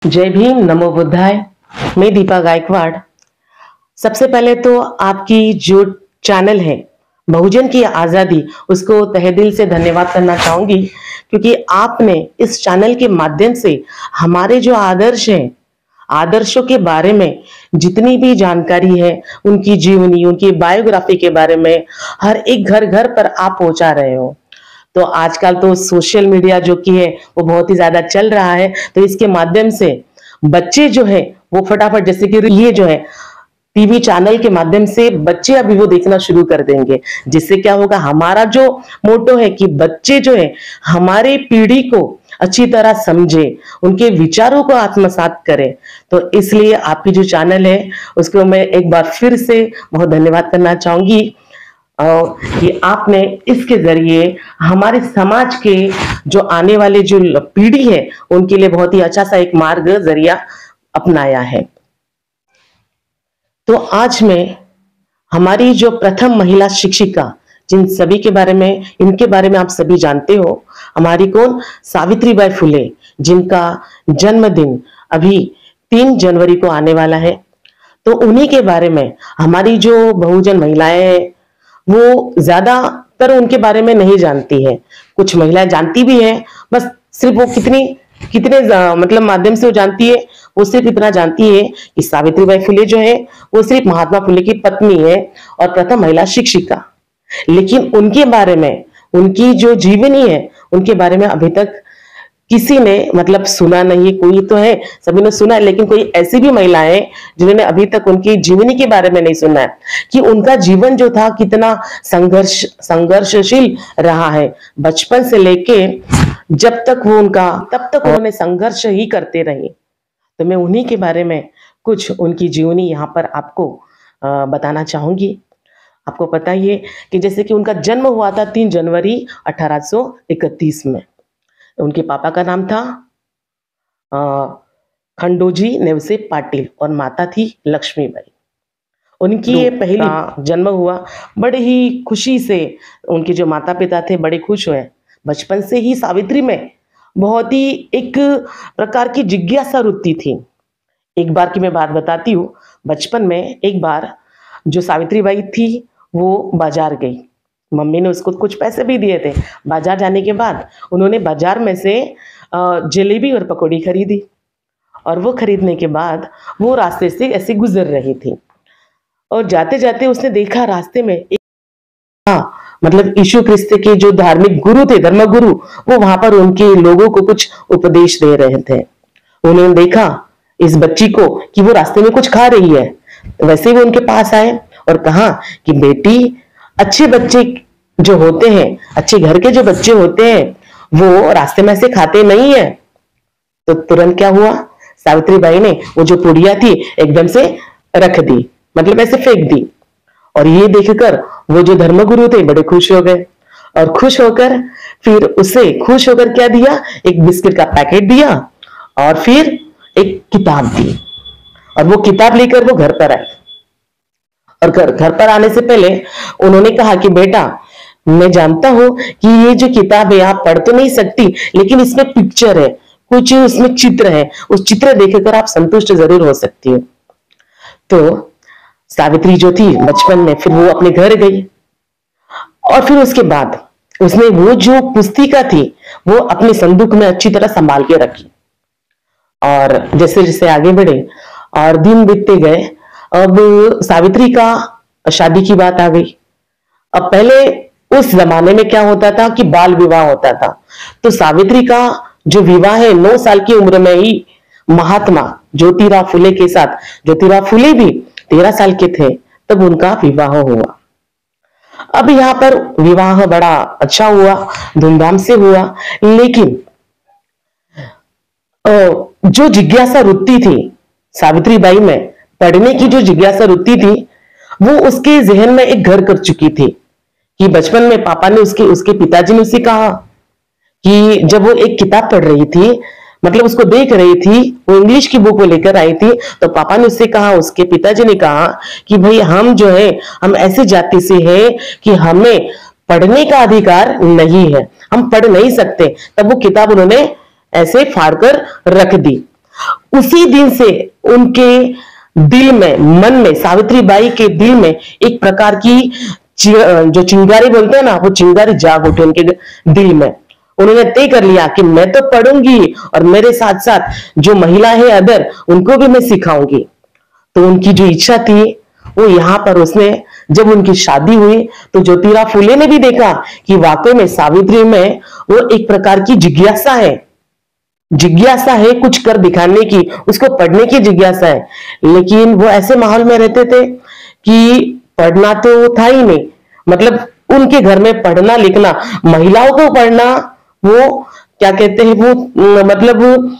जय भीम, नमो बुद्धाय। मैं दीपा गायकवाड़। सबसे पहले तो आपकी जो चैनल है बहुजन की आजादी, उसको तहे दिल से धन्यवाद करना चाहूंगी, क्योंकि आपने इस चैनल के माध्यम से हमारे जो आदर्श हैं, आदर्शों के बारे में जितनी भी जानकारी है, उनकी जीवनी, उनकी बायोग्राफी के बारे में हर एक घर घर पर आप पहुंचा रहे हो। तो आजकल तो सोशल मीडिया जो कि है वो बहुत ही ज्यादा चल रहा है, तो इसके माध्यम से बच्चे जो है वो फटाफट, जैसे कि ये जो है टीवी चैनल के माध्यम से बच्चे अभी वो देखना शुरू कर देंगे, जिससे क्या होगा, हमारा जो मोटो है कि बच्चे जो है हमारे पीढ़ी को अच्छी तरह समझे, उनके विचारों को आत्मसात करें। तो इसलिए आपकी जो चैनल है उसको मैं एक बार फिर से बहुत धन्यवाद करना चाहूंगी कि आपने इसके जरिए हमारे समाज के जो आने वाले जो पीढ़ी है उनके लिए बहुत ही अच्छा सा एक मार्ग जरिया अपनाया है। तो आज मैं हमारी जो प्रथम महिला शिक्षिका, जिन सभी के बारे में, इनके बारे में आप सभी जानते हो, हमारी कौन, सावित्रीबाई फुले, जिनका जन्मदिन अभी 3 जनवरी को आने वाला है। तो उन्हीं के बारे में हमारी जो बहुजन महिलाएं हैं वो ज्यादातर उनके बारे में नहीं जानती है। कुछ महिलाएं जानती भी हैं, बस सिर्फ वो कितने मतलब माध्यम से वो जानती है, वो सिर्फ इतना जानती है कि सावित्रीबाई फुले जो है वो सिर्फ महात्मा फुले की पत्नी है और प्रथम महिला शिक्षिका। लेकिन उनके बारे में, उनकी जो जीवनी है, उनके बारे में अभी तक किसी ने मतलब सुना नहीं। कोई तो है, सभी ने सुना है, लेकिन कोई ऐसी भी महिलाएं हैं जिन्होंने अभी तक उनकी जीवनी के बारे में नहीं सुना है कि उनका जीवन जो था कितना संघर्षशील रहा है। बचपन से लेके जब तक वो उनका, तब तक उन्होंने संघर्ष ही करते रहे। तो मैं उन्हीं के बारे में कुछ उनकी जीवनी यहाँ पर आपको बताना चाहूंगी। आपको पता ही है कि जैसे कि उनका जन्म हुआ था 3 जनवरी 1831 में। उनके पापा का नाम था खंडोजी नेवसे पाटिल और माता थी लक्ष्मीबाई। उनकी ये पहली जन्म हुआ, बड़े ही खुशी से उनके जो माता पिता थे बड़े खुश हुए। बचपन से ही सावित्री में बहुत ही एक प्रकार की जिज्ञासा वृत्ति थी। एक बार की मैं बात बताती हूँ। बचपन में एक बार जो सावित्रीबाई थी वो बाजार गई। मम्मी ने उसको कुछ पैसे भी दिए थे। बाजार जाने के बाद उन्होंने बाजार में से जलेबी और पकौड़ी खरीदी, और वो खरीदने के बाद वो रास्ते से ऐसे गुजर रही थी, और जाते जाते उसने देखा रास्ते में एक, मतलब यीशु क्रिस्त के जो धार्मिक गुरु थे, धर्मगुरु, वो वहां पर उनके लोगों को कुछ उपदेश दे रहे थे। उन्होंने देखा इस बच्ची को कि वो रास्ते में कुछ खा रही है। वैसे वो उनके पास आए और कहा कि बेटी, अच्छे बच्चे जो होते हैं, अच्छे घर के जो बच्चे होते हैं, वो रास्ते में से खाते नहीं है। तो तुरंत क्या हुआ, सावित्रीबाई ने वो जो पुड़िया थी एकदम से रख दी, मतलब ऐसे फेंक दी। और ये देखकर वो जो धर्मगुरु थे बड़े खुश हो गए, और खुश होकर फिर उसे खुश होकर क्या दिया, एक बिस्किट का पैकेट दिया और फिर एक किताब दी। और वो किताब लेकर वो घर पर आए, और घर पर आने से पहले उन्होंने कहा कि बेटा, मैं जानता हूं कि ये जो किताब है आप पढ़ तो नहीं सकती, लेकिन इसमें पिक्चर है, कुछ उसमें चित्र है, उस चित्र देखकर आप संतुष्ट जरूर हो सकती हो। तो सावित्री जो थी बचपन में, फिर वो अपने घर गई, और फिर उसके बाद उसने वो जो पुस्तिका थी वो अपने संदूक में अच्छी तरह संभाल के रखी। और जैसे जैसे आगे बढ़े और दिन बीतते गए, अब सावित्री का शादी की बात आ गई। अब पहले उस जमाने में क्या होता था कि बाल विवाह होता था। तो सावित्री का जो विवाह है 9 साल की उम्र में ही महात्मा ज्योतिराव फुले के साथ, ज्योतिराव फुले भी 13 साल के थे तब उनका विवाह हुआ। अब यहाँ पर विवाह बड़ा अच्छा हुआ, धूमधाम से हुआ, लेकिन जो जिज्ञासा वृत्ति थी सावित्रीबाई में, पढ़ने की जो जिज्ञासा वृत्ति थी, वो उसके जहन में एक घर कर चुकी थी। कि बचपन में पापा ने उसके पिताजी ने उसे कहा कि जब वो एक किताब पढ़ रही थी, मतलब उसको देख रही थी, वो इंग्लिश की बुक को लेकर आई थी, तो पापा ने उससे कहा, उसके पिताजी ने कहा कि भाई हम जो है, हम ऐसी जाति से हैं कि हमें पढ़ने का अधिकार नहीं है, हम पढ़ नहीं सकते। तब वो किताब उन्होंने ऐसे फाड़ कर रख दी। उसी दिन से उनके दिल में, मन में, सावित्री बाई के दिल में एक प्रकार की जो चिंगारी बोलते हैं ना, वो चिंगारी जाग उठी उनके दिल में। उन्होंने तय कर लिया कि मैं तो पढ़ूंगी और मेरे साथ साथ जो महिला है अदर, उनको भी मैं सिखाऊंगी। तो उनकी जो इच्छा थी वो यहाँ पर उसने, जब उनकी शादी हुई तो ज्योतिराव फुले ने भी देखा कि वाकई में सावित्री में वो एक प्रकार की जिज्ञासा है कुछ कर दिखाने की, उसको पढ़ने की जिज्ञासा है। लेकिन वो ऐसे माहौल में रहते थे कि पढ़ना तो था ही नहीं, मतलब उनके घर में पढ़ना लिखना, महिलाओं को पढ़ना, वो क्या कहते हैं, वो मतलब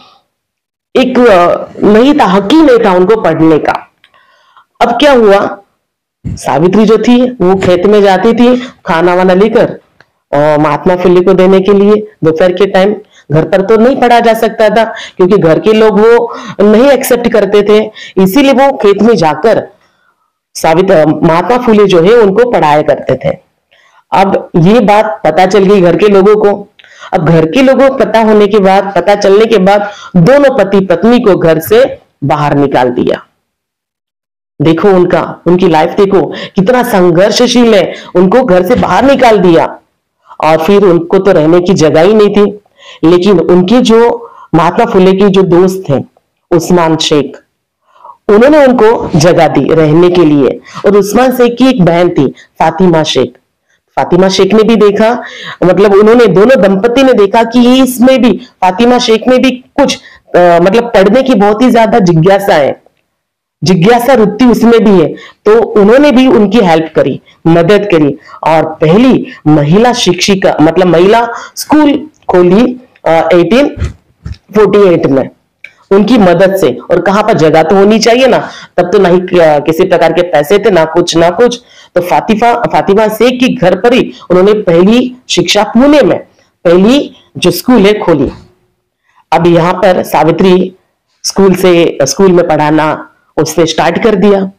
एक नहीं था, हक ही नहीं था उनको पढ़ने का। अब क्या हुआ, सावित्री जो थी वो खेत में जाती थी खाना वाना लेकर और महात्मा फुले को देने के लिए दोपहर के टाइम। घर पर तो नहीं पढ़ा जा सकता था क्योंकि घर के लोग वो नहीं एक्सेप्ट करते थे, इसीलिए वो खेत में जाकर महात्मा फुले जो है उनको पढ़ाया करते थे। अब ये बात पता चल गई घर के लोगों को। अब घर के लोगों को पता चलने के बाद दोनों पति पत्नी को घर से बाहर निकाल दिया। देखो उनकी लाइफ देखो कितना संघर्षशील है, उनको घर से बाहर निकाल दिया और फिर उनको तो रहने की जगह ही नहीं थी। लेकिन उनके जो महात्मा फुले की जो दोस्त थे उस्मान शेख, उन्होंने उनको जगह दी रहने के लिए। और उस्मान शेख की एक बहन थी फातिमा शेख ने भी देखा, मतलब उन्होंने, दोनों दंपति ने देखा कि इसमें भी, फातिमा शेख में भी कुछ मतलब पढ़ने की बहुत ही ज्यादा जिज्ञासा वृत्ति उसमें भी है। तो उन्होंने भी उनकी हेल्प करी, मदद करी और पहली महिला शिक्षिका, मतलब महिला स्कूल खोली 1848 में उनकी मदद से। और कहां पर जगह तो होनी चाहिए ना, तब तो नहीं किसी प्रकार के पैसे थे, ना कुछ। तो फातिमा शेख की घर पर ही उन्होंने पहली शिक्षा, पुणे में पहली जो स्कूल है खोली। अब यहाँ पर सावित्री स्कूल में पढ़ाना उसने स्टार्ट कर दिया।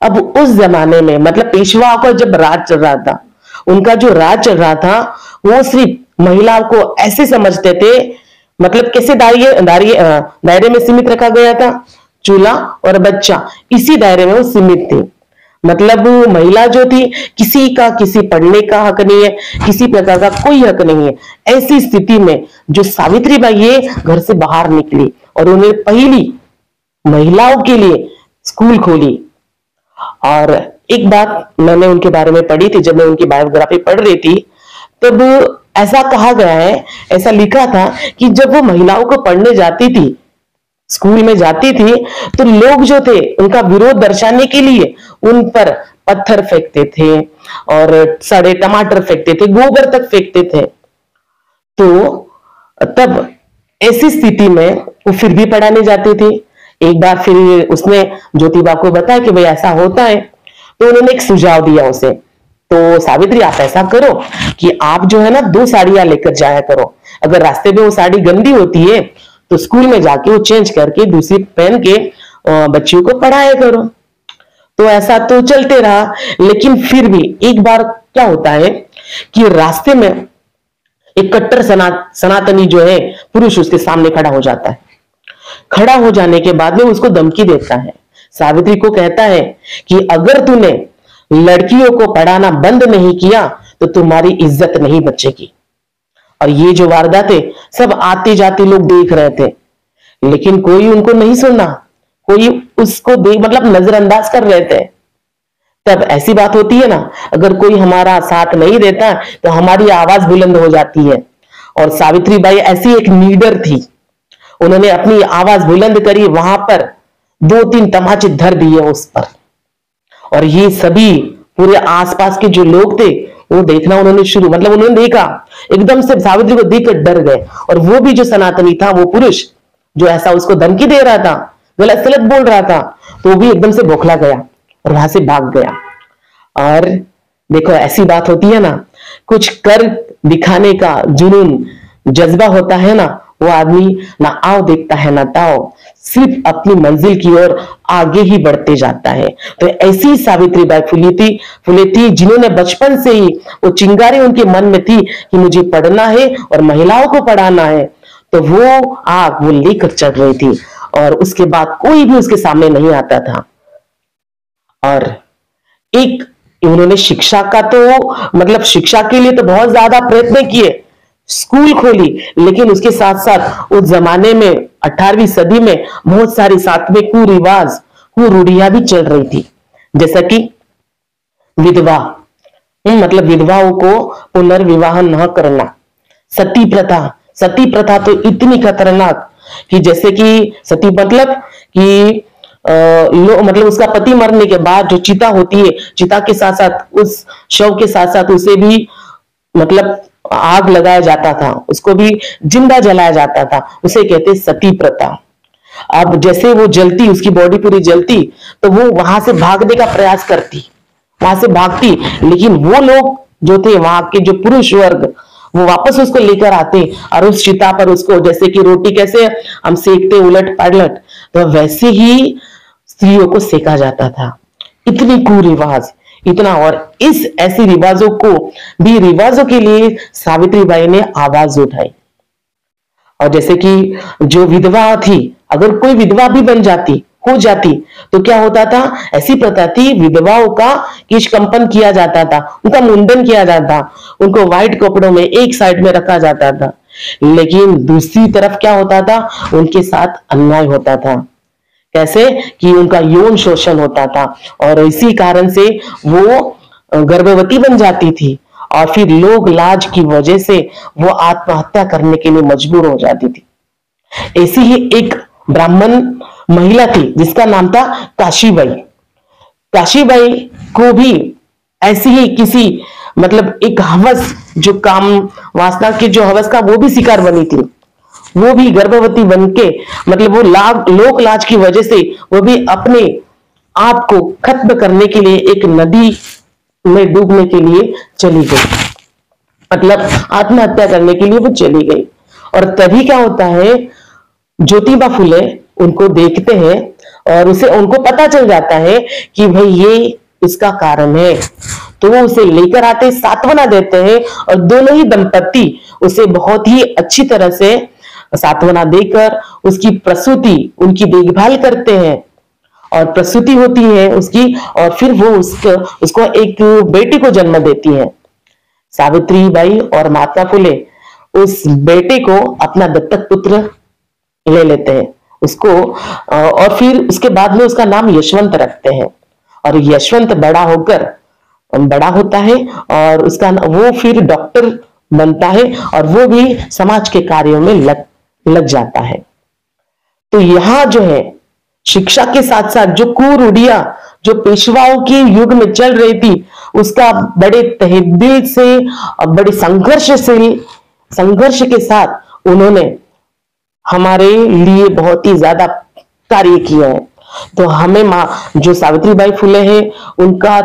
अब उस जमाने में, मतलब पेशवाओं का जब राज चल रहा था, उनका जो राज चल रहा था, वो सिर्फ महिलाओं को ऐसे समझते थे, मतलब कैसे दायरे में सीमित रखा गया था, चूल्हा और बच्चा, इसी दायरे में वो सीमित थी। मतलब महिला जो थी, किसी पढ़ने का हक नहीं है, किसी प्रकार का कोई हक नहीं है। ऐसी स्थिति में जो सावित्री बाई ये घर से बाहर निकली और उन्हें पहली महिलाओं के लिए स्कूल खोली। और एक बात मैंने उनके बारे में पढ़ी थी, जब मैं उनकी बायोग्राफी पढ़ रही थी, तब ऐसा कहा गया है, ऐसा लिखा था कि जब वो महिलाओं को पढ़ने जाती थी, स्कूल में जाती थी, तो लोग जो थे उनका विरोध दर्शाने के लिए उन पर पत्थर फेंकते थे और सड़े टमाटर फेंकते थे, गोबर तक फेंकते थे। तो तब ऐसी स्थिति में वो फिर भी पढ़ाने जाती थी। एक बार फिर उसने ज्योतिबा को बताया कि भाई ऐसा होता है, तो उन्होंने एक सुझाव दिया उसे, तो सावित्री आप ऐसा करो कि आप जो है ना 2 साड़ियां लेकर जाया करो, अगर रास्ते में वो साड़ी गंदी होती है तो स्कूल में जाके वो चेंज करके दूसरी पहन के बच्चियों को पढ़ाया करो। तो ऐसा तो चलते रहा, लेकिन फिर भी एक बार क्या होता है कि रास्ते में एक कट्टर सनातनी जो है पुरुष उसके सामने खड़ा हो जाता है। खड़ा हो जाने के बाद में उसको धमकी देता है, सावित्री को कहता है कि अगर तूने लड़कियों को पढ़ाना बंद नहीं किया तो तुम्हारी इज्जत नहीं बचेगी। और ये जो वारदात है सब आते जाते लोग देख रहे थे, लेकिन कोई उनको नहीं सुना, कोई उसको मतलब नजरअंदाज कर रहे थे। तब ऐसी बात होती है ना, अगर कोई हमारा साथ नहीं देता तो हमारी आवाज बुलंद हो जाती है। और सावित्री बाई ऐसी एक लीडर थी, उन्होंने अपनी आवाज बुलंद करी, वहां पर 2-3 तमाचे धर दिए उस पर। और ये सभी पूरे आसपास के जो लोग थे वो देखना उन्होंने देखा, एकदम से सावित्री को देखकर डर गए। और वो भी जो सनातनी था, वो पुरुष जो ऐसा उसको धमकी दे रहा था, गलत सलत बोल रहा था, तो वो भी एकदम से बौखला गया और वहां से भाग गया। और देखो ऐसी बात होती है ना, कुछ कर दिखाने का जुनून, जज्बा होता है ना, वो आदमी ना आओ देखता है ना ताओ, सिर्फ अपनी मंजिल की ओर आगे ही बढ़ते जाता है। तो ऐसी सावित्री बाई फुले थी जिन्होंने बचपन से ही वो चिंगारी उनके मन में थी कि मुझे पढ़ना है और महिलाओं को पढ़ाना है, तो वो आग वो लेकर चल रही थी। और उसके बाद कोई भी उसके सामने नहीं आता था। और एक उन्होंने शिक्षा का तो मतलब शिक्षा के लिए तो बहुत ज्यादा प्रयत्न किए, स्कूल खोली, लेकिन उसके साथ साथ उस जमाने में 18वीं सदी में बहुत सारी साथ में कुरिवाज कुरूढ़ियां भी चल रही थी, जैसा कि विधवा, मतलब विधवाओं को पुनर्विवाह न करना, सती प्रथा। सती प्रथा तो इतनी खतरनाक कि जैसे कि सती मतलब कि मतलब उसका पति मरने के बाद जो चिता होती है, चिता के साथ साथ उस शव के साथ साथ उसे भी मतलब आग लगाया जाता था, उसको भी जिंदा जलाया जाता था, उसे कहते सती प्रथा। अब जैसे वो जलती, उसकी बॉडी पूरी जलती, तो वो वहां से भागने का प्रयास करती, वहां से भागती, लेकिन वो लोग जो थे वहां के जो पुरुष वर्ग, वो वापस उसको लेकर आते और उस चिता पर उसको, जैसे कि रोटी कैसे हम सेकते उलट पलट, तो वैसे ही स्त्रियों को सेका जाता था। इतनी कुरिवाज, इतना। और इस ऐसी रिवाजों को भी, रिवाजों के लिए सावित्री बाई ने आवाज उठाई। और जैसे कि जो विधवा थी, अगर कोई विधवा भी बन जाती हो जाती तो क्या होता था, ऐसी प्रथा थी विधवाओं का केशकंपन किया जाता था, उनका मुंडन किया जाता, उनको व्हाइट कपड़ों में एक साइड में रखा जाता था। लेकिन दूसरी तरफ क्या होता था, उनके साथ अन्याय होता था। कैसे कि उनका यौन शोषण होता था और इसी कारण से वो गर्भवती बन जाती थी और फिर लोग लाज की वजह से वो आत्महत्या करने के लिए मजबूर हो जाती थी। ऐसी ही एक ब्राह्मण महिला थी जिसका नाम था काशीबाई। काशीबाई को भी ऐसी ही किसी मतलब एक हवस, जो काम वासना के जो हवस का वो भी शिकार बनी थी, वो भी गर्भवती बन के मतलब वो लोक लाज की वजह से वो भी अपने आप को खत्म करने के लिए एक नदी में डूबने के लिए चली गई, मतलब आत्महत्या करने के लिए वो चली गई। और तभी क्या होता है, ज्योतिबा फुले उनको देखते हैं और उनको पता चल जाता है कि भाई ये इसका कारण है, तो वो उसे लेकर आते, सांत्वना देते हैं और दोनों ही दंपति उसे बहुत ही अच्छी तरह से सांत्वना देकर उसकी प्रसूति, उनकी देखभाल करते हैं और प्रसूति होती है उसकी, और फिर वो उसको एक बेटी को जन्म देती है। सावित्री बाई और महात्मा फुले उस बेटे को अपना दत्तक पुत्र ले लेते हैं उसको, और फिर उसके बाद में उसका नाम यशवंत रखते हैं। और यशवंत बड़ा होता है और उसका वो फिर डॉक्टर बनता है और वो भी समाज के कार्यों में लग जाता है। तो यहां जो है शिक्षा के साथ साथ जो कुरूढ़ियां जो पेशवाओं के युग में चल रही थी, उसका बड़े तहदिल से और बड़े संघर्ष के साथ उन्होंने हमारे लिए बहुत ही ज्यादा कार्य किया है। तो हमें जो सावित्री बाई फुले है उनका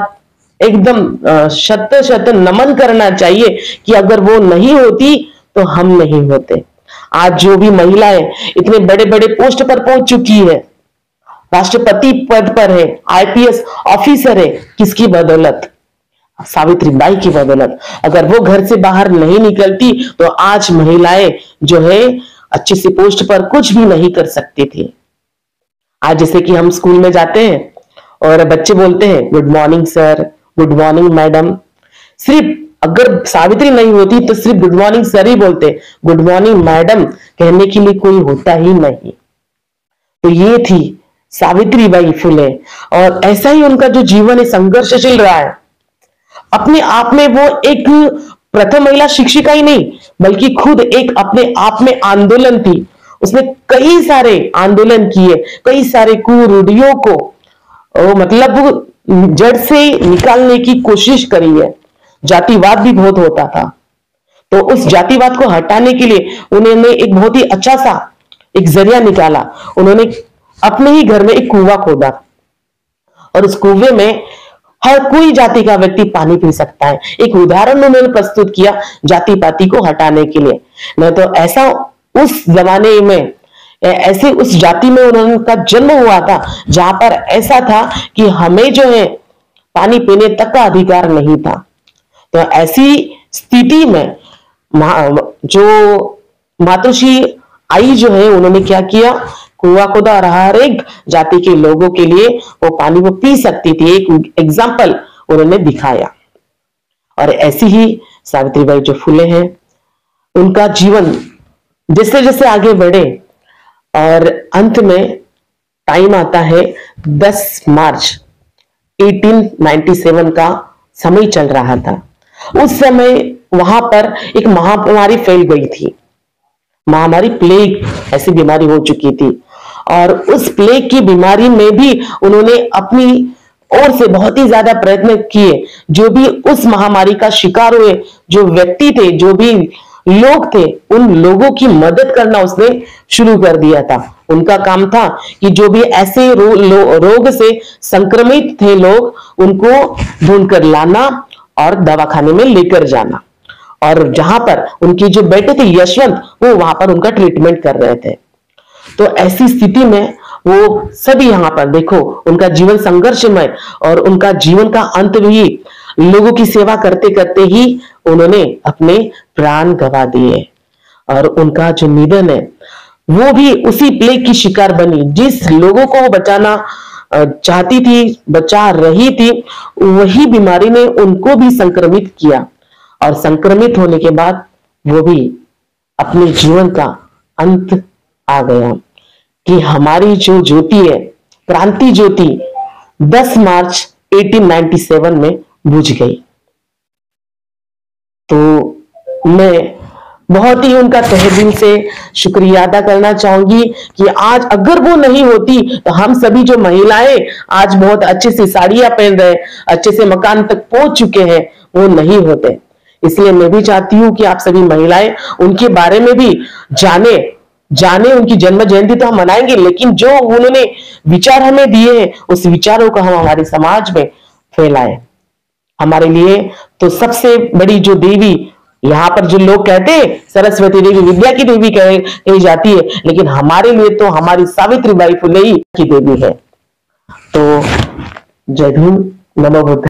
एकदम शत नमन करना चाहिए कि अगर वो नहीं होती तो हम नहीं होते। आज जो भी महिलाएं इतने बड़े बड़े पोस्ट पर पहुंच चुकी है, राष्ट्रपति पद पर है, आईपीएस ऑफिसर है, किसकी बदौलत? सावित्री बाई की बदौलत। अगर वो घर से बाहर नहीं निकलती तो आज महिलाएं जो है अच्छी सी पोस्ट पर कुछ भी नहीं कर सकती थी। आज जैसे कि हम स्कूल में जाते हैं और बच्चे बोलते हैं good morning sir, good morning madam, सिर्फ अगर सावित्री नहीं होती तो सिर्फ गुड मॉर्निंग सर ही बोलते, गुड मॉर्निंग मैडम कहने के लिए कोई होता ही नहीं। तो ये थी सावित्री बाई फुले और ऐसा ही उनका जो जीवन है संघर्षशील रहा है। अपने आप में वो एक प्रथम महिला शिक्षिका ही नहीं बल्कि खुद एक अपने आप में आंदोलन थी। उसने कई सारे आंदोलन किए, कई सारे कुरूढ़ियों को मतलब जड़ से निकालने की कोशिश करी है। जातिवाद भी बहुत होता था, तो उस जातिवाद को हटाने के लिए उन्होंने एक बहुत ही अच्छा सा एक जरिया निकाला। उन्होंने अपने ही घर में एक कुआं खोदा और उस कुएं में हर कोई जाति का व्यक्ति पानी पी सकता है। एक उदाहरण उन्होंने प्रस्तुत किया जाति पाति को हटाने के लिए। नहीं तो ऐसा उस जमाने में ऐसे उस जाति में उनका जन्म हुआ था जहां पर ऐसा था कि हमें जो है पानी पीने तक का अधिकार नहीं था। तो ऐसी स्थिति में जो मातृश्री आई जो है उन्होंने क्या किया, कुआं खोदा और हर एक जाति के लोगों के लिए वो पानी वो पी सकती थी, एक एग्जाम्पल उन्होंने दिखाया। और ऐसी ही सावित्रीबाई जो फुले हैं, उनका जीवन जैसे जैसे आगे बढ़े और अंत में टाइम आता है 10 मार्च 1897 का समय चल रहा था। उस समय वहां पर एक महामारी फैल गई थी, महामारी प्लेग ऐसी बीमारी हो चुकी थी। और उस प्लेग की बीमारी में भी उन्होंने अपनी ओर से बहुत ही ज्यादा प्रयत्न किए। जो भी उस महामारी का शिकार हुए जो व्यक्ति थे, जो भी लोग थे, उन लोगों की मदद करना उसने शुरू कर दिया था। उनका काम था कि जो भी ऐसे रोग से संक्रमित थे लोग, उनको ढूंढकर लाना और दवाखाने में लेकर जाना। और जहां पर उनकी जो बेटे थे यशवंत, वो वहां पर उनका ट्रीटमेंट कर रहे थे। तो ऐसी स्थिति में वो सभी यहां पर देखो, उनका जीवन संघर्षमय और उनका जीवन का अंत भी लोगों की सेवा करते करते ही उन्होंने अपने प्राण गंवा दिए। और उनका जो निधन है वो भी उसी प्लेग की शिकार बनी। जिस लोगों को वो बचाना चाहती थी, बचा रही थी, वही बीमारी ने उनको भी संक्रमित किया। और संक्रमित होने के बाद वो भी अपने जीवन का अंत आ गया कि हमारी जो ज्योति है, क्रांति ज्योति 10 मार्च 1897 में बुझ गई। तो मैं बहुत ही उनका तहे दिल से शुक्रिया अदा करना चाहूंगी कि आज अगर वो नहीं होती तो हम सभी जो महिलाएं आज बहुत अच्छे से साड़ियां पहन रहे, अच्छे से मकान तक पहुंच चुके हैं, वो नहीं होते। इसलिए मैं भी चाहती हूं कि आप सभी महिलाएं उनके बारे में भी जाने उनकी जन्म जयंती तो हम मनाएंगे, लेकिन जो उन्होंने विचार हमें दिए हैं उस विचारों को हम हमारे समाज में फैलाएं। हमारे लिए तो सबसे बड़ी जो देवी यहाँ पर जो लोग कहते हैं सरस्वती देवी विद्या की देवी कही जाती है, लेकिन हमारे लिए तो हमारी सावित्रीबाई फुले ही की देवी है। तो जय भीम, नमो बुद्धाय।